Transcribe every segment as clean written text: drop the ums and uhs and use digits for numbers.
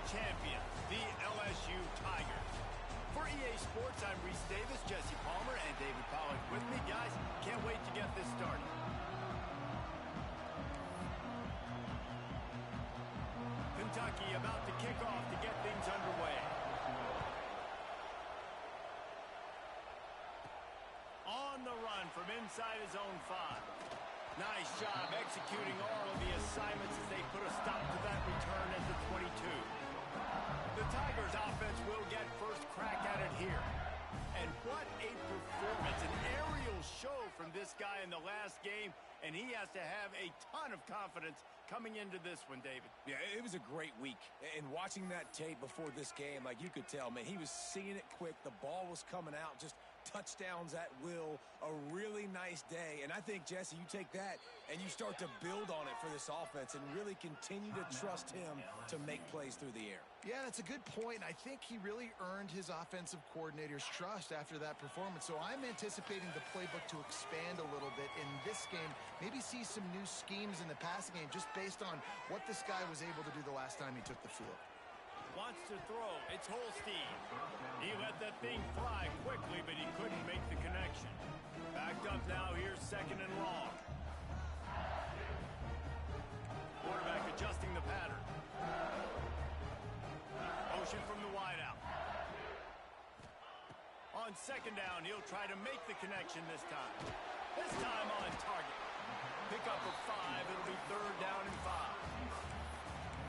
champions, the LSU Tigers. For EA Sports, I'm Reese Davis, Jesse Palmer, and David Pollack with me. Guys, can't wait to get this started. Kentucky about to kick off to get things underway. On the run from inside his own 5. Nice job executing all of the assignments as they put a stop to that return at the 22. The Tigers offense will get first crack at it here. And what a performance, an aerial show from this guy in the last game, and he has to have a ton of confidence coming into this one, David. Yeah, it was a great week. And watching that tape before this game, like you could tell, man, he was seeing it quick. The ball was coming out, just touchdowns at will, a really nice day. And I think, Jesse, you take that and you start to build on it for this offense and really continue to trust him to make plays through the air. Yeah, that's a good point. I think he really earned his offensive coordinator's trust after that performance. So I'm anticipating the playbook to expand a little bit in this game, maybe see some new schemes in the passing game just based on what this guy was able to do the last time he took the field. Wants to throw. It's Holstein. He let that thing fly quickly, but he couldn't make the connection. Backed up now. Here's second and long. Quarterback adjusting the pattern. Motion from the wideout. On second down, he'll try to make the connection this time. This time on target. Pick up a 5. It'll be third down and 5.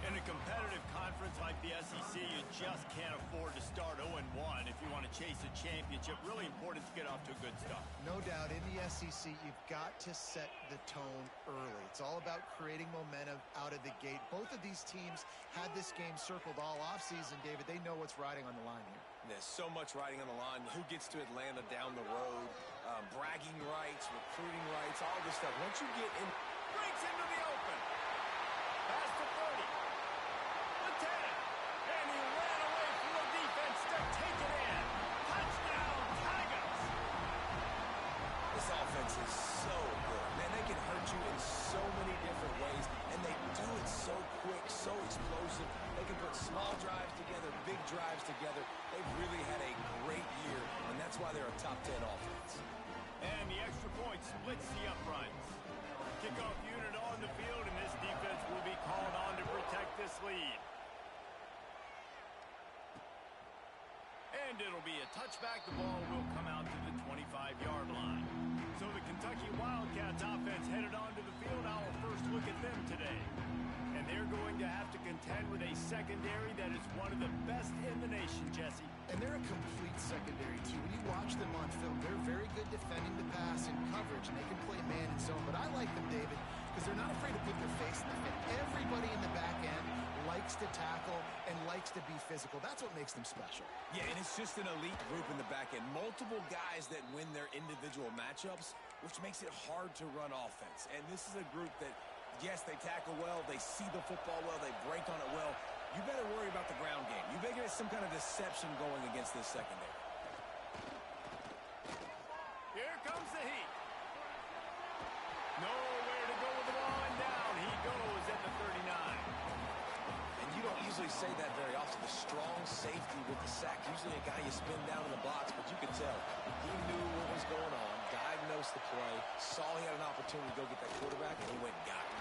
In a competitive conference like the SEC, you just can't afford to start 0-1 if you want to chase a championship. Really important to get off to a good start. No doubt, in the SEC, you've got to set the tone early. It's all about creating momentum out of the gate. Both of these teams had this game circled all offseason, David. They know what's riding on the line here. There's so much riding on the line. Who gets to Atlanta down the road? Bragging rights, recruiting rights, all this stuff. Once you get in... Breaks into the open. Pass to 30. And he ran away from the defense to take it in. Touchdown, Tigers! This offense is so good. Man, they can hurt you in so many different ways, and they do it so quick, so explosive. They can put small drives together, big drives together. They've really had a great year, and that's why they're a top 10 offense. And the extra point splits the uprights. Kickoff unit on the field, and this defense will be called on to protect this lead. And it'll be a touchback. The ball will come out to the 25-yard line. So the Kentucky Wildcats offense headed onto the field. Our first look at them today. And they're going to have to contend with a secondary that is one of the best in the nation, Jesse. And they're a complete secondary, too. When you watch them on film, they're very good defending the pass and coverage, and they can play man and zone. But I like them, David, because they're not afraid to put their face in the fit. Everybody in the back end likes to tackle and likes to be physical. That's what makes them special. Yeah, and it's just an elite group in the back end. Multiple guys that win their individual matchups, which makes it hard to run offense. And this is a group that, yes, they tackle well, they see the football well, they break on it well. You better worry about the ground game. You better get some kind of deception going against this secondary. Here comes the heat. Nowhere to go with the ball, and down he goes at the 39. And you don't usually say that very often. The strong safety with the sack. Usually a guy you spin down in the box, but you could tell he knew what was going on, diagnosed the play, saw he had an opportunity to go get that quarterback, and he went and got it.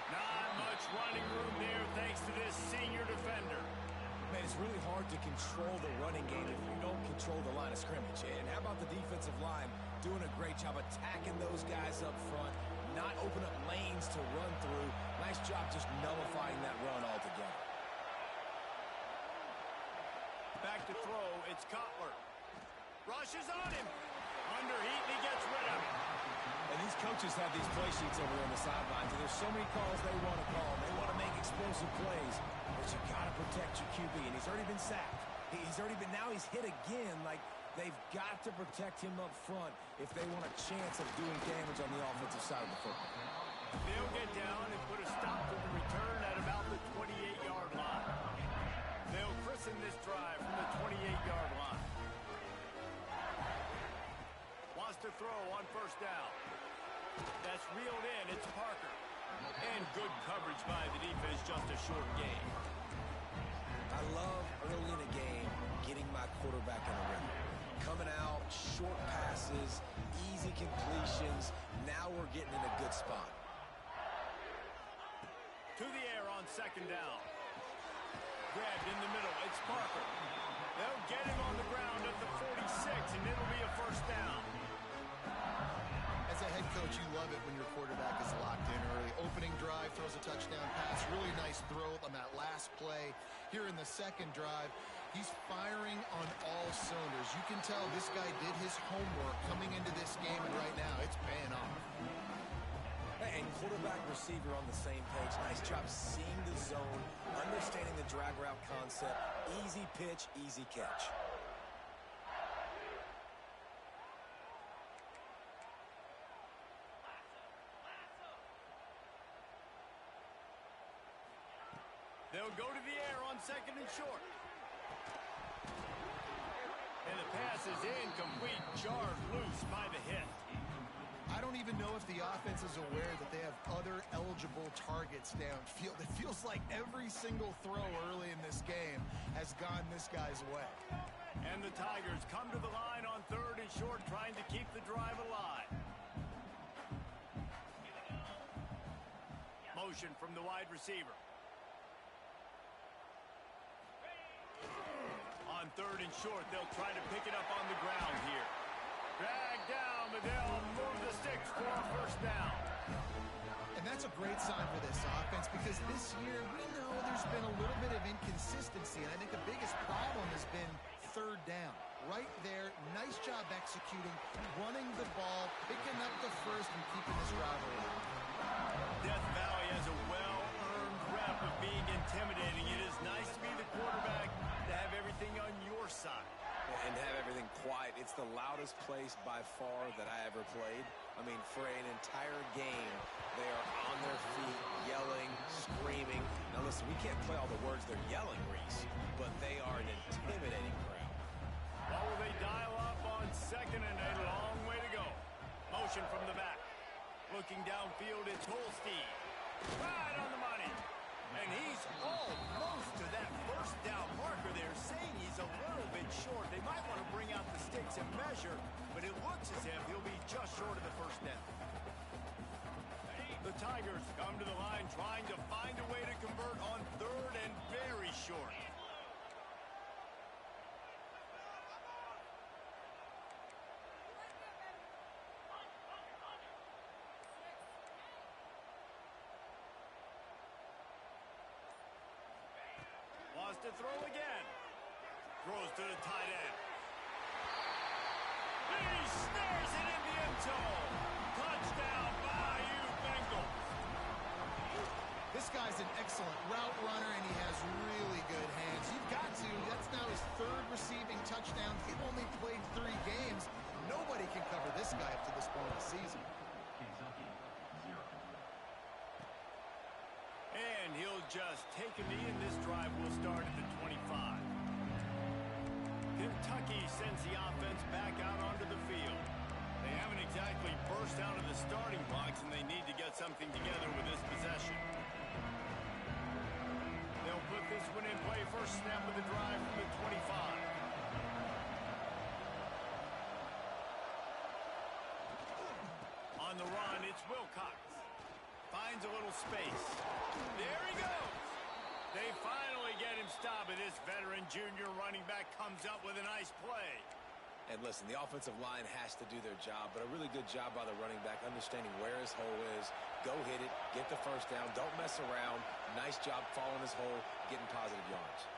Not much running room there thanks to this senior defender. Man, it's really hard to control the running game if you don't control the line of scrimmage. And how about the defensive line doing a great job attacking those guys up front, not open up lanes to run through. Nice job just nullifying that run altogether. Back to throw, it's Cutler. Rushes on him. Under heat, and he gets rid of it. And these coaches have these play sheets over on the sidelines, and there's so many calls they want to call. They want to make explosive plays, but you got to protect your QB, and he's already been sacked. Now he's hit again. Like, they've got to protect him up front if they want a chance of doing damage on the offensive side of the football. They'll get down and put a stop to the return at about the 28-yard line. They'll christen this drive from the 28-yard line. Wants to throw on first down. That's reeled in. It's Parker. And good coverage by the defense, just a short gain. quarterback in a rhythm. Coming out, short passes, easy completions. Now we're getting in a good spot. To the air on second down. Grabbed in the middle. It's Parker. They'll get him on the ground at the 46, and it'll be a first down. As a head coach, you love it when your quarterback is locked in early. Opening drive, throws a touchdown pass. Really nice throw on that last play. Here in the second drive, he's firing on all cylinders. You can tell this guy did his homework coming into this game, and right now it's paying off. And quarterback receiver on the same page. Nice job seeing the zone, understanding the drag route concept. Easy pitch, easy catch. They'll go to the air on second and short. And the pass is incomplete, jarred loose by the hit. I don't even know if the offense is aware that they have other eligible targets downfield. It feels like every single throw early in this game has gone this guy's way. And the Tigers come to the line on third and short, trying to keep the drive alive. Motion from the wide receiver. On third and short, they'll try to pick it up on the ground here. Drag down, but they'll move the sticks for a first down. And that's a great sign for this offense, because this year we know there's been a little bit of inconsistency, and I think the biggest problem has been third down. Right there, nice job executing, running the ball, picking up the first, and keeping this drive alive. Death Valley has a well-earned rep of being intimidating. It is nice to be the quarterback, to have everything on your side. And have everything quiet. It's the loudest place by far that I ever played. I mean, for an entire game, they are on their feet, yelling, screaming. Now listen, we can't play all the words they're yelling, Reese, but they are an intimidating crowd. Well, will they dial up on second and a long way to go? Motion from the back. Looking downfield, it's Holstein. Right on the money. And he's almost to that first down marker there, saying he's a little bit short. They might want to bring out the sticks and measure, but it looks as if he'll be just short of the first down. The Tigers come to the line trying to find a way to convert on third and very short. Wants to throw again. Throws to the tight end. He snares it in the end zone. Touchdown, Bayou Bengals. This guy's an excellent route runner, and he has really good hands. You've got to. That's now his third receiving touchdown. He only played 3 games. Nobody can cover this guy up to this point of the season. And he'll just take a knee, and this drive will start at the 25. Kentucky sends the offense back out onto the field. They haven't exactly burst out of the starting blocks, and they need to get something together with this possession. They'll put this one in play. First snap of the drive from the 25. On the run, it's Wilcox. Finds a little space. There he goes. They finally get him stopped, and this veteran junior running back comes up with a nice play. And listen, the offensive line has to do their job, but a really good job by the running back, understanding where his hole is. Go hit it, get the first down, don't mess around. Nice job following his hole, getting positive yards.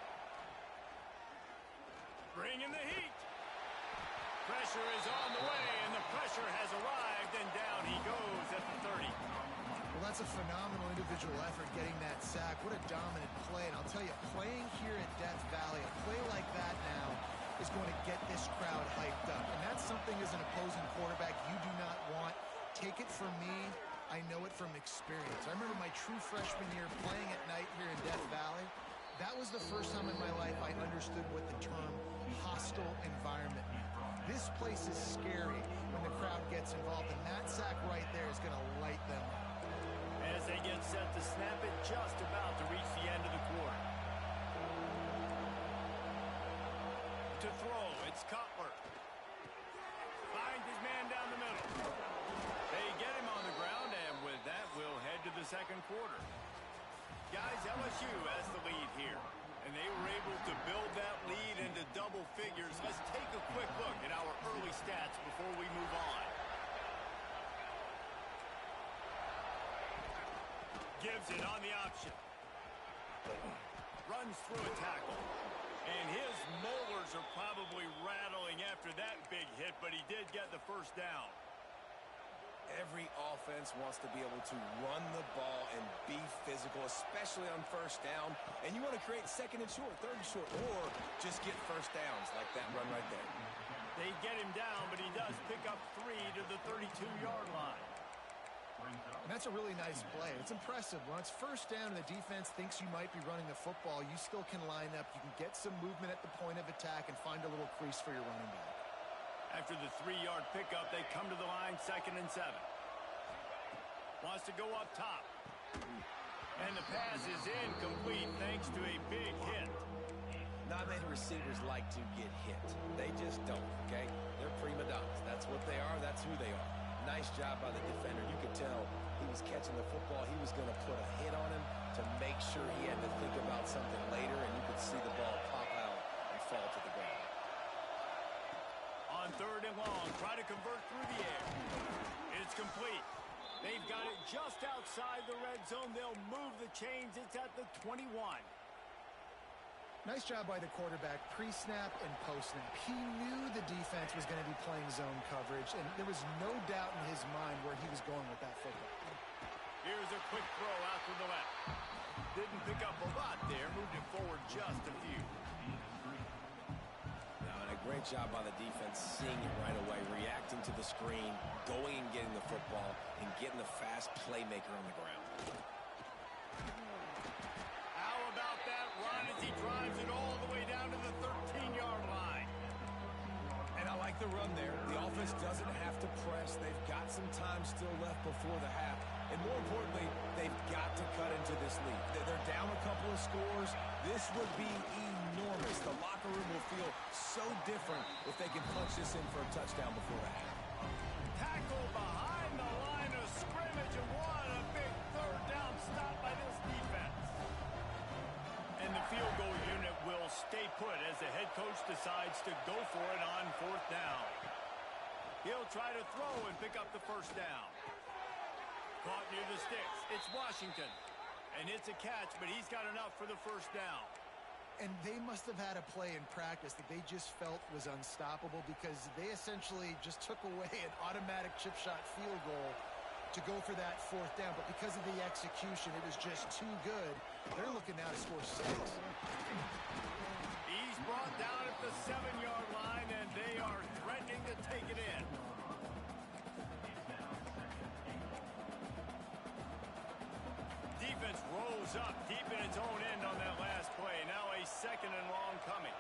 Bringing the heat. Pressure is on the way, and the pressure has arrived, and down he goes at the 30. Well, that's a phenomenal individual effort getting that sack. What a dominant play. And I'll tell you, playing here at Death Valley, a play like that now is going to get this crowd hyped up. And that's something as an opposing quarterback you do not want. Take it from me. I know it from experience. I remember my true freshman year playing at night here in Death Valley. That was the first time in my life I understood what the term hostile environment meant. This place is scary when the crowd gets involved, and that sack right there is going to light them up. As they get set to snap it, just about to reach the end of the quarter. To throw. It's Cutler. Finds his man down the middle. They get him on the ground, and with that, we'll head to the second quarter. Guys, LSU has the lead here, and they were able to build that lead into double figures. Let's take a quick look at our early stats before we move on. Gives it on the option. Runs through a tackle. And his molars are probably rattling after that big hit, but he did get the first down. Every offense wants to be able to run the ball and be physical, especially on first down. And you want to create second and short, third and short, or just get first downs like that run right there. They get him down, but he does pick up 3 to the 32-yard line. And that's a really nice play. It's impressive. When it's first down and the defense thinks you might be running the football, you still can line up. You can get some movement at the point of attack and find a little crease for your running back. After the 3-yard pickup, they come to the line, 2nd and 7. Wants to go up top. And the pass is incomplete thanks to a big hit. Not many receivers like to get hit. They just don't, okay? They're prima donnas. That's what they are. That's who they are. Nice job by the defender. You could tell he was catching the football. He was going to put a hit on him to make sure he had to think about something later, and you could see the ball pop out and fall to the ground. On 3rd and long, try to convert through the air. It's complete. They've got it just outside the red zone. They'll move the chains. It's at the 21. Nice job by the quarterback, pre-snap and post-snap. He knew the defense was going to be playing zone coverage, and there was no doubt in his mind where he was going with that football. Here's a quick throw out to the left. Didn't pick up a lot there. Moved it forward just a few. Now, and a great job by the defense, seeing it right away, reacting to the screen, going and getting the football, and getting the fast playmaker on the ground. How about that run as he drives it all the way down to the 13-yard line? And I like the run there. The offense doesn't have to press. They've got some time still left before the half. And more importantly, they've got to cut into this lead. They're down a couple of scores. This would be enormous. The locker room will feel so different if they can punch this in for a touchdown before the half. Tackle behind the line of scrimmage, and what a big 3rd down stop by this defense. And the field goal unit will stay put as the head coach decides to go for it on 4th down. He'll try to throw and pick up the first down. Caught near the sticks. It's Washington. And it's a catch, but he's got enough for the first down. And they must have had a play in practice that they just felt was unstoppable because they essentially just took away an automatic chip shot field goal to go for that 4th down. But because of the execution, it was just too good. They're looking now to score 6. He's brought down at the 7-yard line, and they are threatening to take it in. Defense rose up deep in its own end on that last play. Now a 2nd and long coming.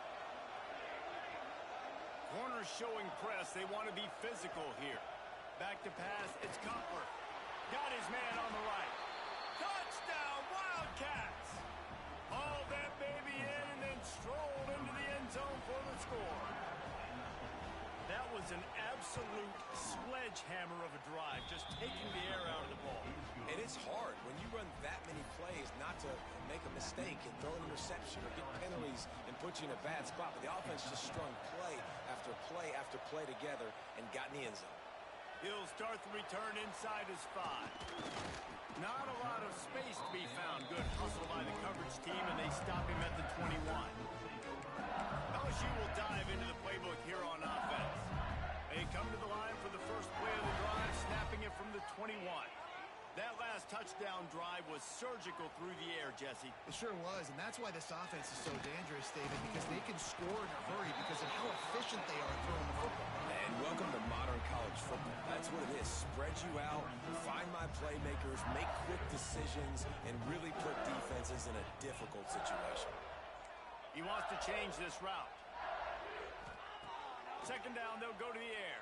Corners showing press. They want to be physical here. Back to pass. It's Cutler. Got his man on the right. Touchdown, Wildcats! Hauled that baby in and then strolled into the end zone for the score. That was an absolute sledgehammer of a drive, just taking the air out of the ball. And it's hard when you run that many plays not to make a mistake and throw an interception or get penalties and put you in a bad spot. But the offense just strung play after play after play together and got in the end zone. He'll start the return inside his 5. Not a lot of space to be found. Good hustle by the coverage team, and they stop him at the 21. LSU will dive into the playbook here on offense. They come to the line for the first play of the drive, snapping it from the 21. That last touchdown drive was surgical through the air, Jesse. It sure was, and that's why this offense is so dangerous, David, because they can score in a hurry because of how efficient they are throwing the football. And welcome to modern college football. That's what it is. Spread you out, find my playmakers, make quick decisions, and really put defenses in a difficult situation. He wants to change this route. 2nd down, they'll go to the air.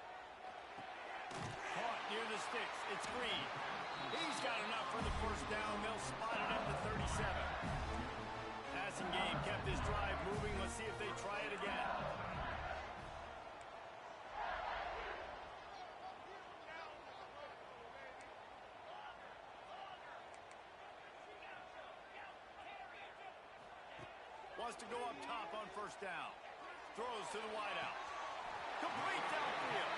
Caught near the sticks. It's Green. He's got enough for the first down. They'll spot it at the 37. Passing game kept this drive moving. Let's see if they try it again. to go up top on first down. Throws to the wideout. Complete downfield.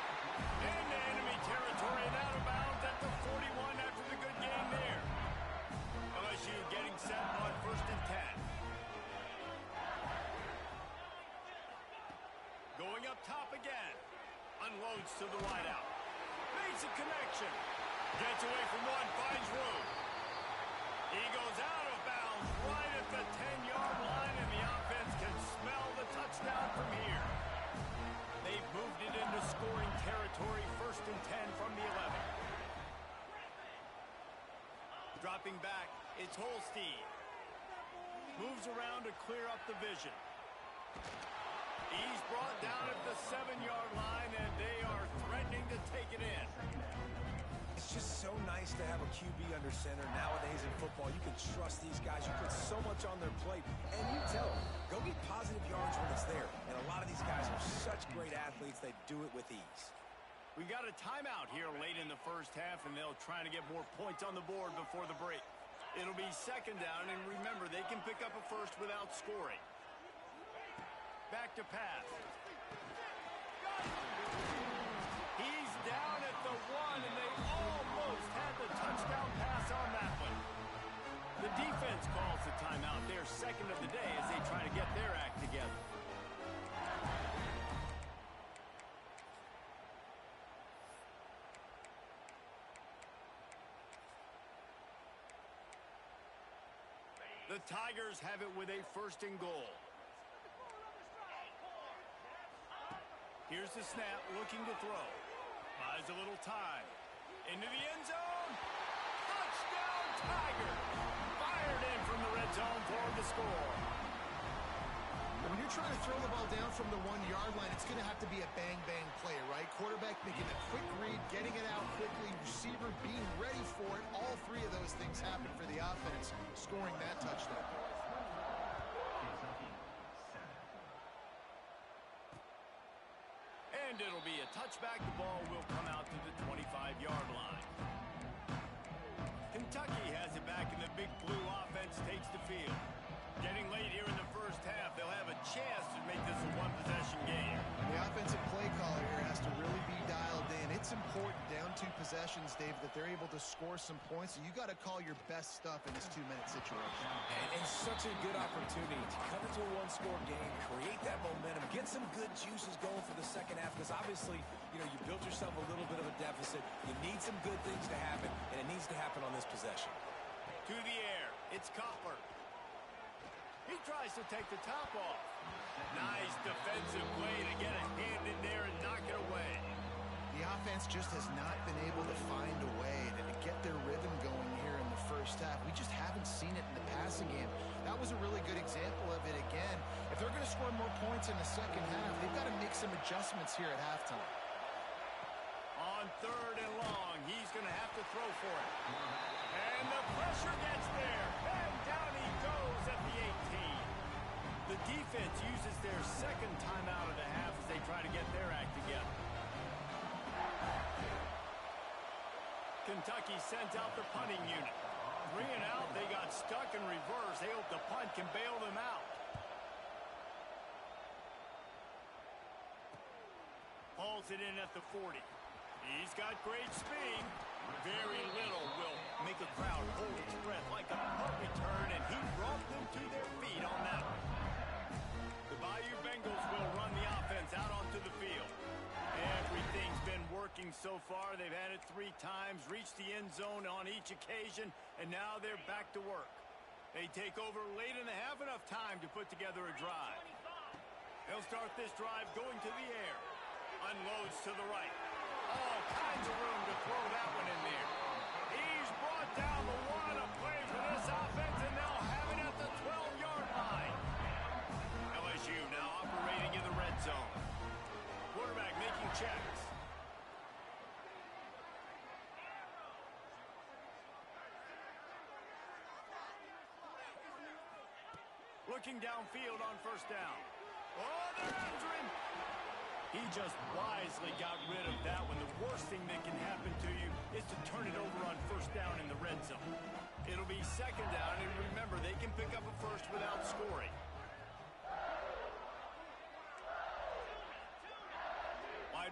Into enemy territory and out of bounds at the 41 after the good game there. LSU getting set on first and 10. Going up top again. Unloads to the wideout. Makes a connection. Gets away from one, finds room. He goes out of bounds right at the 10-yard line, and the offense can smell the touchdown from here. They've moved it into scoring territory, first and 10 from the 11. Dropping back, it's Holstein. Moves around to clear up the vision. He's brought down at the 7-yard line, and they are threatening to take it in. It's just so nice to have a QB under center. Nowadays in football, you can trust these guys. You put so much on their plate, and you tell them, go get positive yards when it's there. And a lot of these guys are such great athletes, they do it with ease. We got a timeout here late in the first half, and they'll try to get more points on the board before the break. It'll be second down, and remember, they can pick up a first without scoring. Back to pass. He's down at the 1, and they almost had the touchdown pass on that one. The defense calls the timeout, their second of the day, as they try to get their act together. The Tigers have it with a first and goal. Here's the snap, looking to throw. Buys a little time. Into the end zone. Touchdown, Tigers! Fired in from the red zone for the score. When you're trying to throw the ball down from the 1-yard line, it's going to have to be a bang-bang play, right? Quarterback making a quick read, getting it out quickly, receiver being ready for it. All three of those things happen for the offense, scoring that touchdown. And it'll be a touchback. The ball will come out to the 25-yard line. Kentucky has it back, and the big blue offense takes the field. Getting late here in the first half, they'll have a chance to make this a one-possession game. The offensive play caller here has to really be dialed in. It's important down 2 possessions, Dave, that they're able to score some points. So you got to call your best stuff in this 2-minute situation. And such a good opportunity to come into a one-score game, create that momentum, get some good juices going for the second half, because obviously, you built yourself a little bit of a deficit. You need some good things to happen, and it needs to happen on this possession. To the air, it's Cutler. He tries to take the top off. Nice defensive play to get a hand in there and knock it away. The offense just has not been able to find a way to get their rhythm going here in the first half. We just haven't seen it in the passing game. That was a really good example of it again. If they're going to score more points in the second half, they've got to make some adjustments here at halftime. On third and long, he's going to have to throw for it. And the pressure gets there. And down he goes at the 18. The defense uses their second timeout of the half as they try to get their act together. Kentucky sends out the punting unit. 3 and out, they got stuck in reverse. They hope the punt can bail them out. Hauls it in at the 40. He's got great speed. Very little will make a crowd hold its breath like a punt return, and he brought them to their feet on that one. The Bayou Bengals will run the offense out onto the field. Everything's been working so far. They've had it 3 times, reached the end zone on each occasion, and now they're back to work. They take over late in the half, enough time to put together a drive. They'll start this drive going to the air. Unloads to the right. All kinds of room to throw that one in there. He's brought down the 1 of play for this offense, and they'll have it at the 12-yard line. LSU now operating in the red zone. Quarterback making checks. Looking downfield on first down. Oh, they're after him. He just wisely got rid of that one. The worst thing that can happen to you is to turn it over on first down in the red zone. It'll be second down, and remember, they can pick up a first without scoring.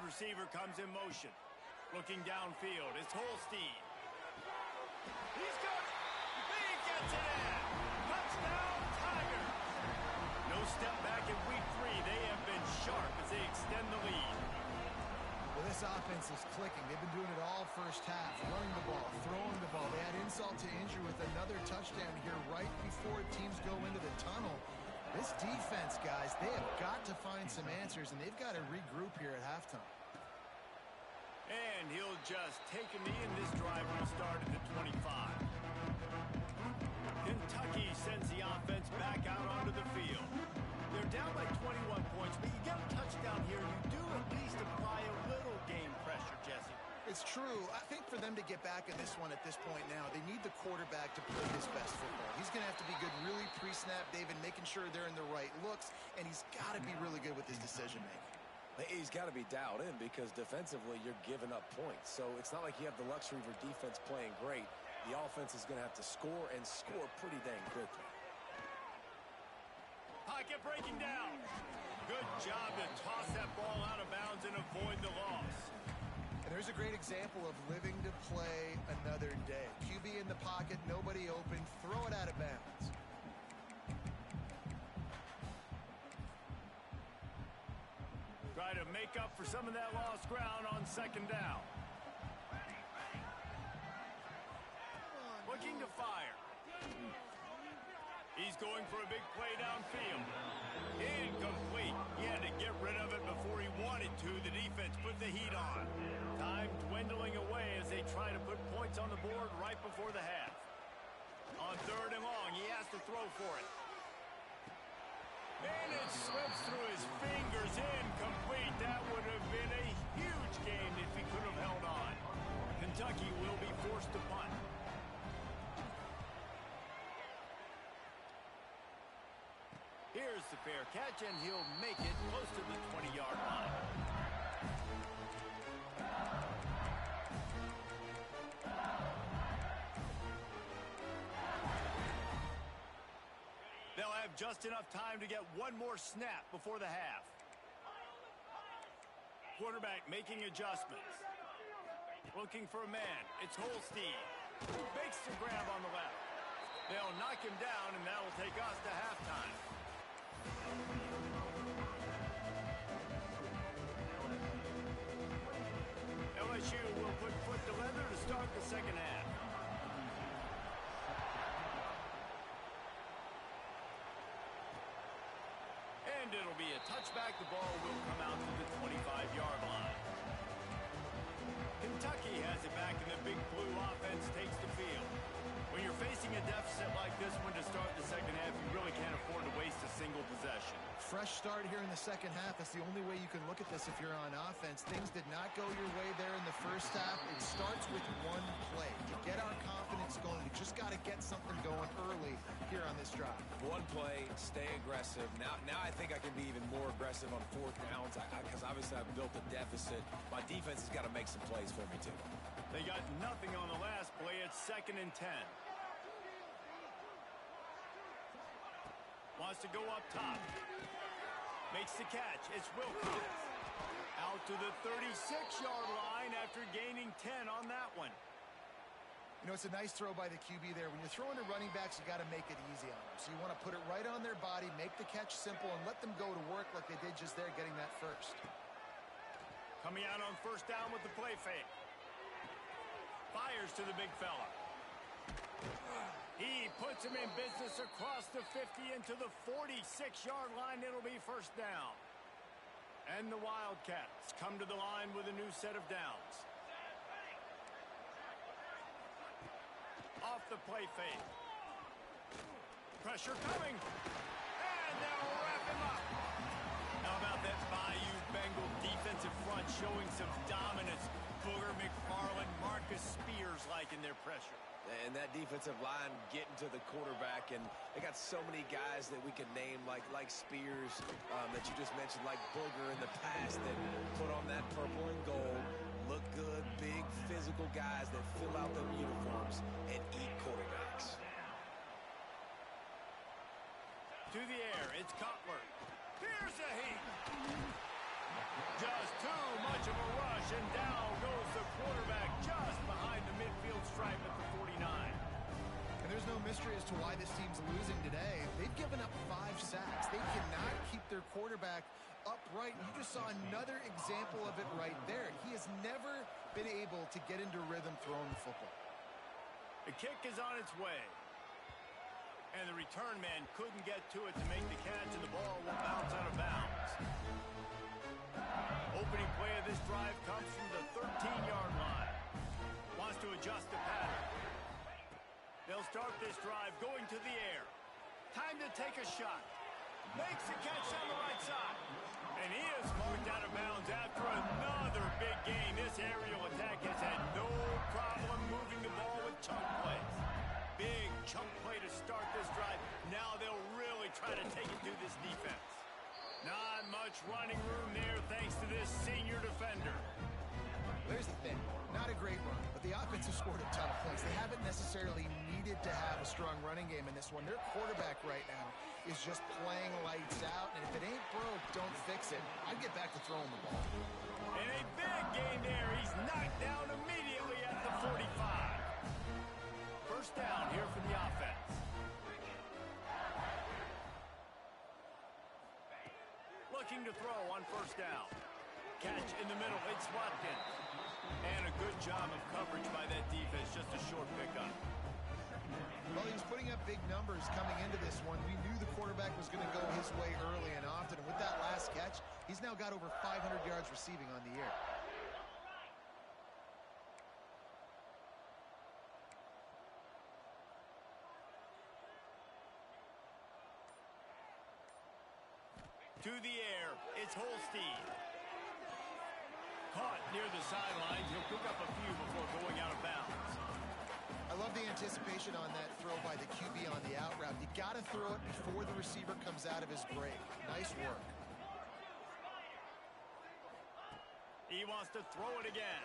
receiver comes in motion. Looking downfield, it's Holstein. He's good. He gets it in. Touchdown, Tigers. No step back in week 3. They have been sharp as they extend the lead. Well, this offense is clicking. They've been doing it all first half, running the ball, throwing the ball. They had insult to injury with another touchdown here right before teams go into the tunnel. This defense, guys, they have got to find some answers, and they've got to regroup here at halftime. And he'll just take a knee, and this drive will start at the 25. Kentucky sends the offense back out onto the field. They're down by 21 points, but you get a touchdown here, and you do at least apply a little game pressure, Jesse. It's true. I think for them to get back in this one at this point now, they need the quarterback to play his best football. He's going to have to be good really pre-snap, David, making sure they're in the right looks, and he's got to be really good with his decision-making. He's got to be dialed in because defensively you're giving up points. So it's not like you have the luxury for defense playing great. The offense is going to have to score and score pretty dang quickly. Pocket breaking down. Good job to toss that ball out of bounds and avoid the loss. And there's a great example of living to play another day. QB in the pocket, nobody open, throw it out of bounds. Try to make up for some of that lost ground on second down. Looking to fire. He's going for a big play downfield. Incomplete. He had to get rid of it before he wanted to. The defense put the heat on. Time dwindling away as they try to put points on the board right before the half. On 3rd and long, he has to throw for it. And it slips through his fingers. Incomplete. That would have been a huge game if he could have held on. Kentucky will be forced to punt. Here's the fair catch, and he'll make it close to the 20-yard line. They'll have just enough time to get one more snap before the half. Quarterback making adjustments. Looking for a man. It's Holstein. Makes the grab on the left. They'll knock him down, and that'll take us to halftime. LSU will put foot to leather to start the second half. And it'll be a touchback. The ball will come out to the 25-yard line. Kentucky has it back, and the big blue offense takes the field. When you're facing a deficit like this one to start the second half, you really can't afford to waste a single possession. Fresh start here in the second half. That's the only way you can look at this if you're on offense. Things did not go your way there in the first half. It starts with one play. To get our confidence going, we just got to get something going early here on this drive. One play, stay aggressive. Now I think I can be even more aggressive on 4th downs because obviously I've built a deficit. My defense has got to make some plays for me too. They got nothing on the last play. It's 2nd and 10. Wants to go up top. Makes the catch. It's Wilcox. Out to the 36-yard line after gaining 10 on that one. You know, it's a nice throw by the QB there. When you're throwing to running backs, you got to make it easy on them. So you want to put it right on their body, make the catch simple, and let them go to work like they did just there, getting that first. Coming out on 1st down with the play fake. Fires to the big fella. He puts him in business across the 50 into the 46-yard line. It'll be 1st down. And the Wildcats come to the line with a new set of downs. Off the play fake. Pressure coming. And they'll wrap him up. How about that Bayou Bengal defensive front showing some dominance? Booger McFarland, Marcus Spears liking their pressure. And that defensive line getting to the quarterback, and they got so many guys that we can name like Spears that you just mentioned, like Booger in the past that put on that purple and gold, look good, big physical guys that fill out their uniforms and eat quarterbacks. To the air, it's Cutler. Here's a heat. Just too much of a mystery as to why this team's losing today. They've given up 5 sacks. They cannot keep their quarterback upright. You just saw another example of it right there. He has never been able to get into rhythm throwing the football. The kick is on its way. And the return man couldn't get to it to make the catch, and the ball will bounce out of bounds. Opening play of this drive comes from the 13-yard line. Wants to adjust the pattern. They'll start this drive going to the air. Time to take a shot. Makes the catch on the right side. And he is marked out of bounds after another big gain. This aerial attack has had no problem moving the ball with chunk plays. Big chunk play to start this drive. Now they'll really try to take it to this defense. Not much running room there thanks to this senior defender. There's the thing. Not a great run, but the offense has scored a ton of points. They haven't necessarily needed to have a strong running game in this one. Their quarterback right now is just playing lights out, and if it ain't broke, don't fix it. I'd get back to throwing the ball. And a big gain there. He's knocked down immediately at the 45. First down here for the offense. Looking to throw on first down. Catch in the middle. It's Watkins. And a good job of coverage by that defense. Just a short pickup. Well, he was putting up big numbers coming into this one. We knew the quarterback was going to go his way early and often. And with that last catch, he's now got over 500 yards receiving on the year. To the air, it's Holstein. Caught near the sidelines. He'll pick up a few before going out of bounds. I love the anticipation on that throw by the QB on the out route. You got to throw it before the receiver comes out of his break. Nice work. He wants to throw it again.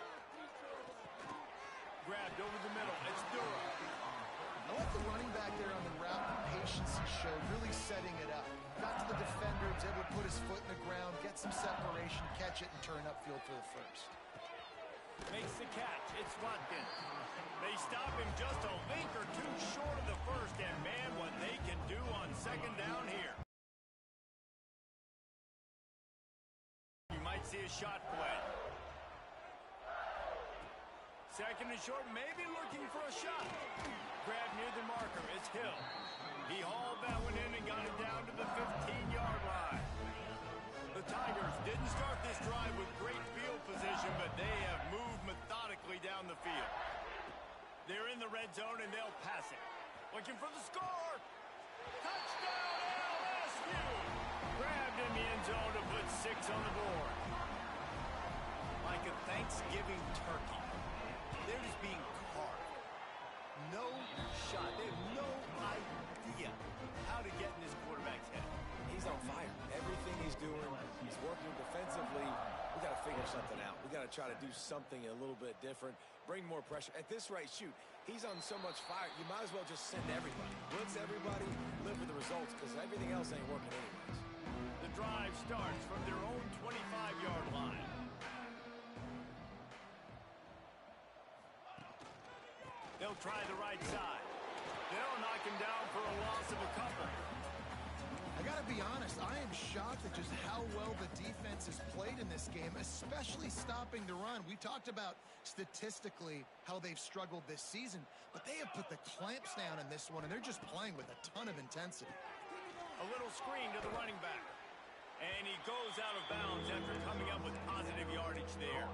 Grabbed over the middle. It's Dura. I like the running back there on the route, the patience he showed, really setting it up. Got to the defender, was able to put his foot in the ground, get some separation, catch it, and turn upfield for the first. Makes the catch. It's Watkins. They stop him just a link or two short of the first, and man, what they can do on second down here. You might see a shot play. Second and short, maybe looking for a shot. Grab near the marker. It's Hill. He hauled that one in and got it down to the 15-yard line. The Tigers didn't start this drive with great field position, but they have moved methodically down the field. They're in the red zone, and they'll pass it. Looking for the score. Touchdown, LSU! Grabbed in the end zone to put 6 on the board. Like a Thanksgiving turkey. They're just being carved. No shot. They have no idea how to get in this quarterback's head. He's on fire. Everything he's doing, he's working defensively. We got to figure something out. We got to try to do something a little bit different, bring more pressure. At this rate, shoot, he's on so much fire, you might as well just send everybody. Blitz everybody, live with the results, because everything else ain't working anyways. The drive starts from their own 25-yard line. They'll try the right side. They'll knock him down for a loss of a couple. I got to be honest, I am shocked at just how well the defense has played in this game, especially stopping the run. We talked about statistically how they've struggled this season, but they have put the clamps down in this one, and they're just playing with a ton of intensity. A little screen to the running back. And he goes out of bounds after coming up with positive yardage there.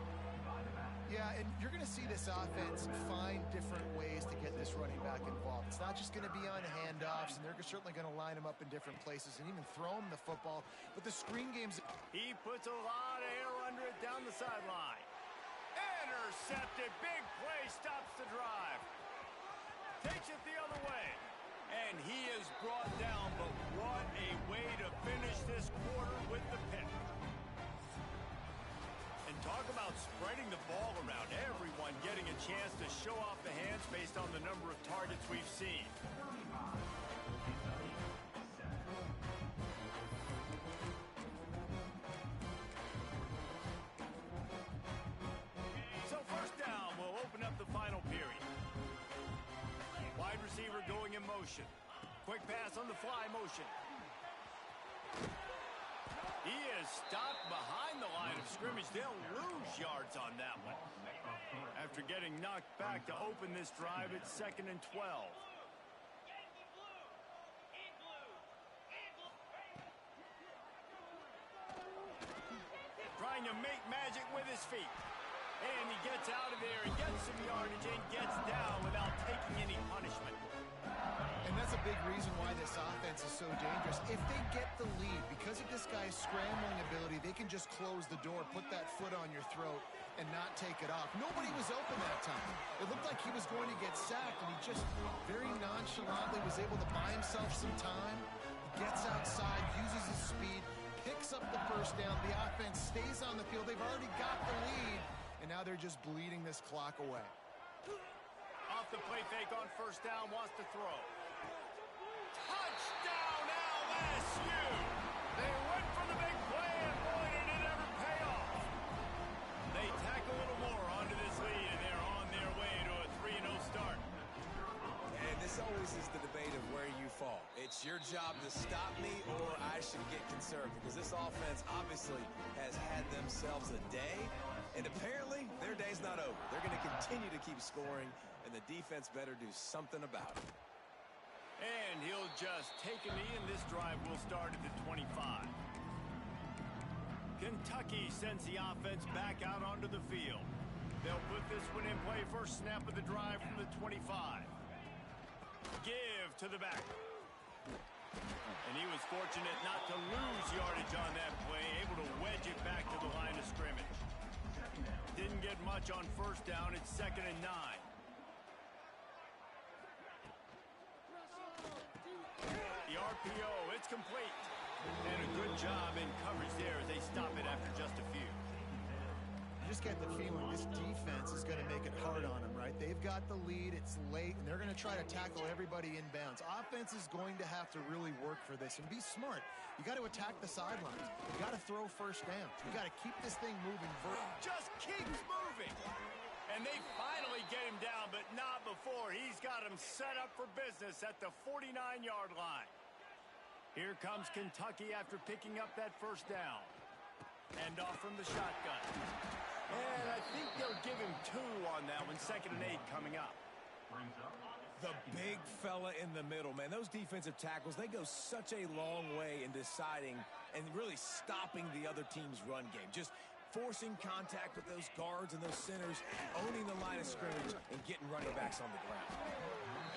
Yeah, and you're going to see this offense find different ways to get this running back involved. It's not just going to be on handoffs, and they're certainly going to line him up in different places and even throw him the football. But the screen games... He puts a lot of air under it down the sideline. Intercepted. Big play stops the drive. Takes it the other way. And he is brought down, but what a way to finish this quarter with the pick. And talk about spreading the ball around. Everyone getting a chance to show off the hands based on the number of targets we've seen. So first down will open up the final period. Wide receiver going in motion. motion. Quick pass on the fly motion. He is stopped behind the line of scrimmage. They'll lose yards on that one. After getting knocked back to open this drive, it's 2nd and 12. Trying to make magic with his feet. And he gets out of there and gets some yardage and gets down without taking any punishment. And that's a big reason why this offense is so dangerous. If they get the lead, because of this guy's scrambling ability, they can just close the door, put that foot on your throat, and not take it off. Nobody was open that time. It looked like he was going to get sacked, and he just very nonchalantly was able to buy himself some time. He gets outside, uses his speed, picks up the first down. The offense stays on the field. They've already got the lead, and now they're just bleeding this clock away. Off the play fake on first down, wants to throw. Touchdown, LSU! They went for the big play, and boy, did it ever pay off. They tack a little more onto this lead, and they're on their way to a 3-0 start. And this always is the debate of where you fall. It's your job to stop me, or I should get conservative, because this offense obviously has had themselves a day, and apparently their day's not over. They're going to continue to keep scoring, and the defense better do something about it. And he'll just take a knee, and this drive will start at the 25. Kentucky sends the offense back out onto the field. They'll put this one in play. First snap of the drive from the 25. Give to the back. And he was fortunate not to lose yardage on that play, able to wedge it back to the line of scrimmage. Didn't get much on first down. It's 2nd and 9. The RPO, it's complete. And a good job in coverage there as they stop it after just a few. You just get the feeling this defense is going to make it hard on them, right? They've got the lead, it's late, and they're going to try to tackle everybody inbounds. Offense is going to have to really work for this and be smart. You got to attack the sidelines. You got to throw first downs. You got to keep this thing moving. Just keeps moving. And they finally get him down, but not before. He's got him set up for business at the 49-yard line. Here comes Kentucky after picking up that first down. End off from the shotgun. And I think they'll give him 2 on that one. 2nd and 8 coming up. The big fella in the middle, man. Those defensive tackles, they go such a long way in deciding and really stopping the other team's run game. Just forcing contact with those guards and those centers, owning the line of scrimmage, and getting running backs on the ground.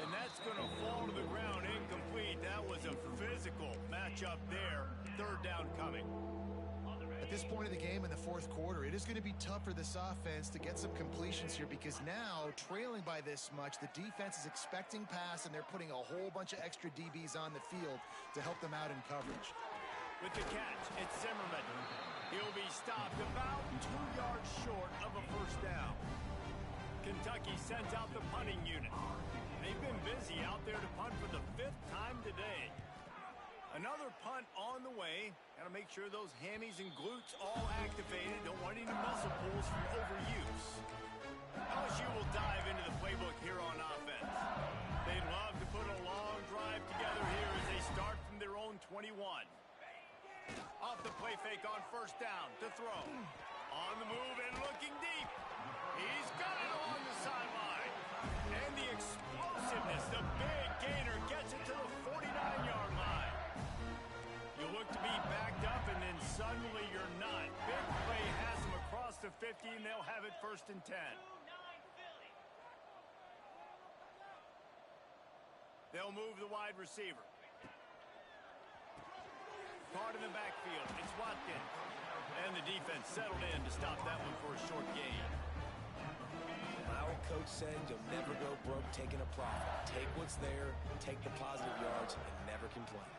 And that's going to fall to the ground incomplete. That was a physical matchup there. 3rd down coming. At this point of the game in the 4th quarter, it is going to be tough for this offense to get some completions here because now, trailing by this much, the defense is expecting pass, and they're putting a whole bunch of extra DBs on the field to help them out in coverage. With the catch, it's Zimmerman. He'll be stopped about 2 yards short of a first down. Kentucky sends out the punting unit. They've been busy out there to punt for the 5th time today. Another punt on the way. Got to make sure those hammies and glutes all activated. Don't want any muscle pulls from overuse. LSU will dive into the playbook here on offense. They'd love to put a long drive together here as they start from their own 21. Off the play fake on first down to throw. On the move and looking deep. He's got it along the sideline. And the explosiveness, the big gainer gets it to the 49-yard line. You look to be backed up, and then suddenly you're not. Big play has them across the 50, and they'll have it 1st and 10. They'll move the wide receiver. Card in the backfield. It's Watkins. And the defense settled in to stop that one for a short gain. Our coach said you'll never go broke taking a profit. Take what's there, take the positive yards, and never complain.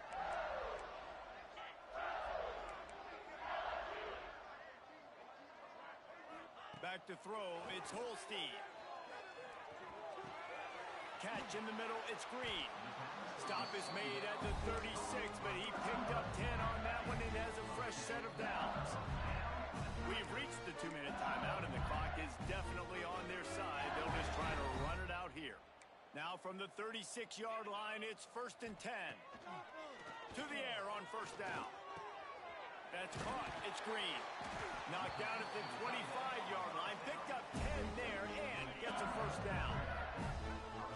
Back to throw, it's Holstein. Catch in the middle, it's Green. Stop is made at the 36, but he picked up 10 on that one and has a fresh set of downs. We've reached the 2-minute timeout, and the clock is definitely on their side. They'll just try to run it out here. Now from the 36-yard line, it's 1st and 10. To the air on 1st down. That's caught. It's Green. Knocked down at the 25-yard line. Picked up 10 there and gets a 1st down.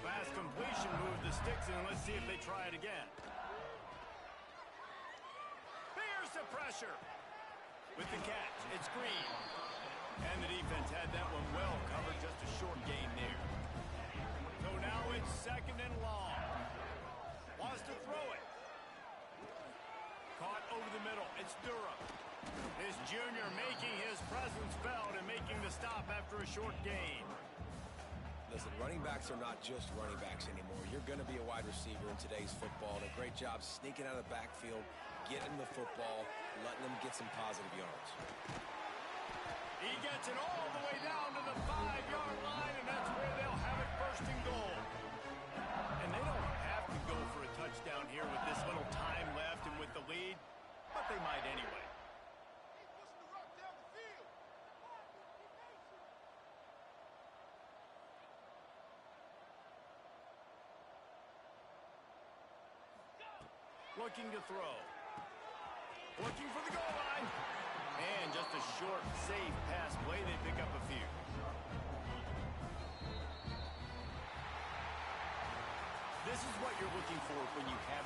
Fast completion moved the sticks in. Let's see if they try it again. There's the pressure. With the catch, it's Green. And the defense had that one well covered. Just a short gain there. So now it's 2nd and long. Wants to throw it. Caught over the middle. It's Durham. This junior making his presence felt and making the stop after a short gain. Listen, running backs are not just running backs anymore. You're going to be a wide receiver in today's football. And a great job sneaking out of the backfield, getting the football, letting them get some positive yards. He gets it all the way down to the 5-yard line, and that's where they'll have it 1st and goal. And they don't have to go for a touchdown here with this little time left and with the lead, but they might anyway. Looking to throw. Looking for the goal line. And just a short, safe pass play. They pick up a few. This is what you're looking for when you have the